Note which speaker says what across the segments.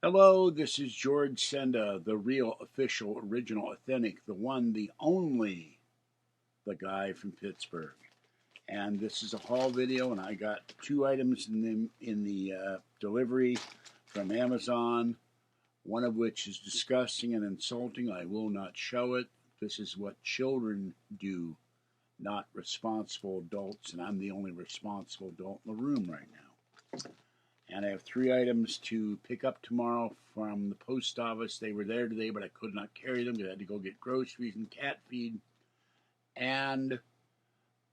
Speaker 1: Hello, this is George Senda, the real, official, original, authentic, the one, the only, the guy from Pittsburgh. And this is a haul video, and I got two items in the delivery from Amazon, one of which is disgusting and insulting. I will not show it. This is what children do, not responsible adults, and I'm the only responsible adult in the room right now. And I have three items to pick up tomorrow from the post office. They were there today, but I could not carry them because I had to go get groceries and cat feed. And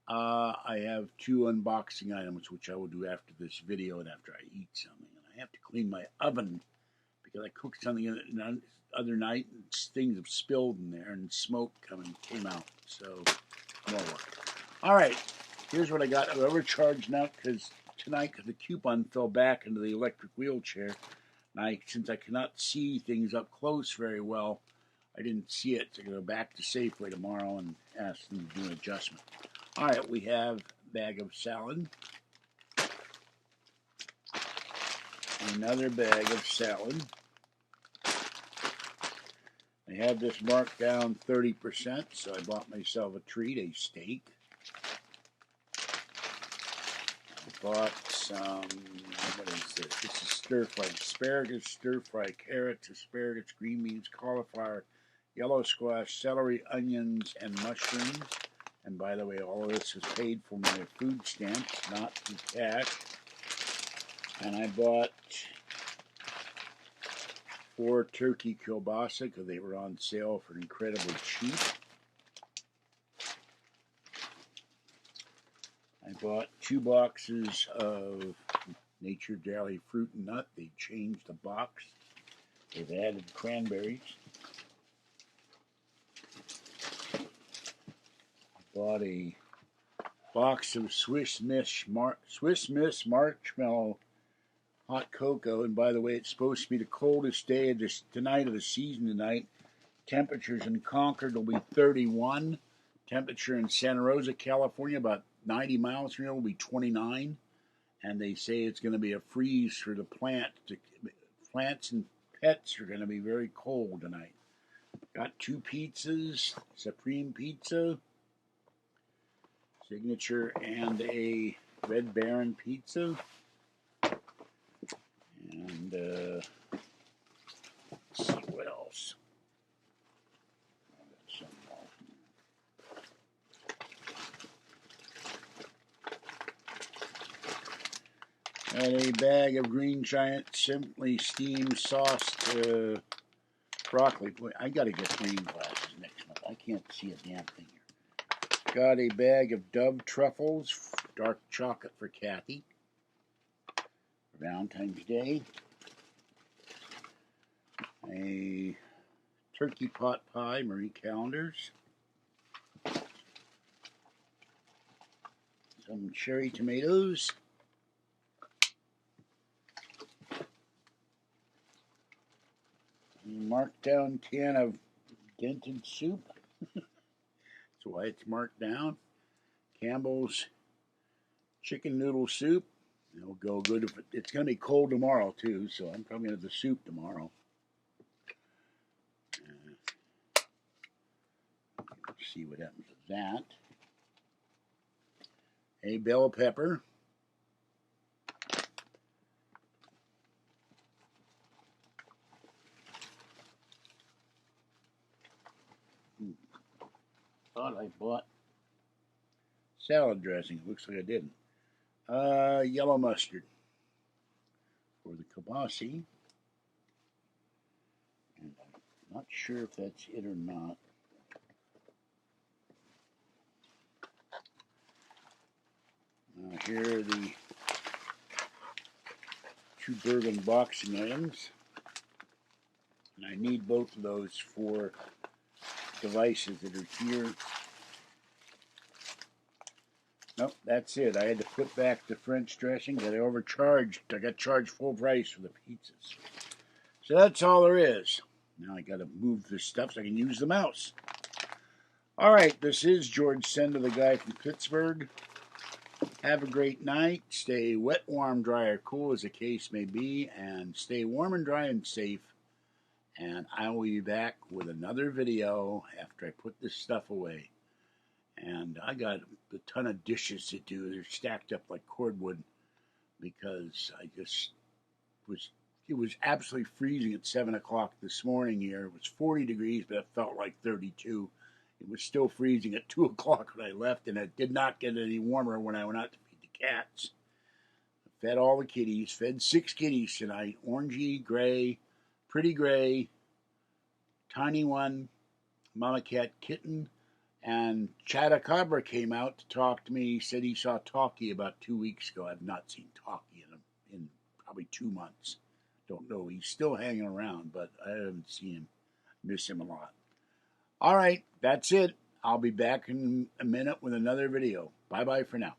Speaker 1: I have two unboxing items, which I will do after this video and after I eat something. And I have to clean my oven because I cooked something the other night and things have spilled in there and smoke came out. So, more work. All right, here's what I got. I overcharged now because tonight the coupon fell back into the electric wheelchair. And since I cannot see things up close very well, I didn't see it. So I go back to Safeway tomorrow and ask them to do an adjustment. All right, we have a bag of salad. Another bag of salad. I had this marked down 30%, so I bought myself a treat, a steak. Bought some, what is this? This is stir-fried asparagus, stir-fried carrots, asparagus, green beans, cauliflower, yellow squash, celery, onions, and mushrooms. And by the way, all of this is paid for my food stamps, not through cash. And I bought 4 turkey kielbasa because they were on sale for incredibly cheap. I bought 2 boxes of Nature Daily Fruit and Nut. They changed the box. They've added cranberries. I bought a box of Swiss Miss Marshmallow Hot Cocoa. And by the way, it's supposed to be the coldest day of tonight of the season tonight. Temperatures in Concord will be 31. Temperature in Santa Rosa, California, about 90 miles from here, will be 29. And they say it's going to be a freeze for the plants and pets are going to be very cold tonight. Got 2 pizzas, Supreme Pizza, Signature, and a Red Baron pizza. And let's see what else. And a bag of Green Giant Simply Steamed Sauced broccoli. Boy, I got to get reading glasses next month. I can't see a damn thing here. Got a bag of Dove Truffles, dark chocolate for Kathy, for Valentine's Day. A turkey pot pie, Marie Callender's. Some cherry tomatoes. A marked down can of dented soup. That's why it's marked down. Campbell's chicken noodle soup. It'll go good if it's going to be cold tomorrow too, so I'm probably going to have the soup tomorrow. Let's see what happens with that. A bell pepper. Thought I bought salad dressing. Looks like I didn't. Yellow mustard for the kielbasa. And I'm not sure if that's it or not. Here are the 2 Bergen boxing items. And I need both of those for devices that are here. Nope, that's it. I had to put back the French dressing that I overcharged. I got charged full price for the pizzas. So that's all there is. Now I got to move this stuff so I can use the mouse. All right, this is George Senda, the guy from Pittsburgh. Have a great night. Stay wet, warm, dry, or cool as the case may be. And stay warm and dry and safe. And I will be back with another video after I put this stuff away. And I got a ton of dishes to do. They're stacked up like cordwood because it was absolutely freezing at 7 o'clock this morning here. It was 40 degrees, but it felt like 32. It was still freezing at 2 o'clock when I left, and it did not get any warmer when I went out to feed the cats. I fed all the kitties. Fed 6 kitties tonight. Orangey, gray, pretty gray, tiny one, mama cat kitten, and Chatacabra came out to talk to me. He said he saw Talkie about 2 weeks ago. I've not seen Talkie in probably 2 months. Don't know. He's still hanging around, but I haven't seen him. Miss him a lot. All right, that's it. I'll be back in a minute with another video. Bye-bye for now.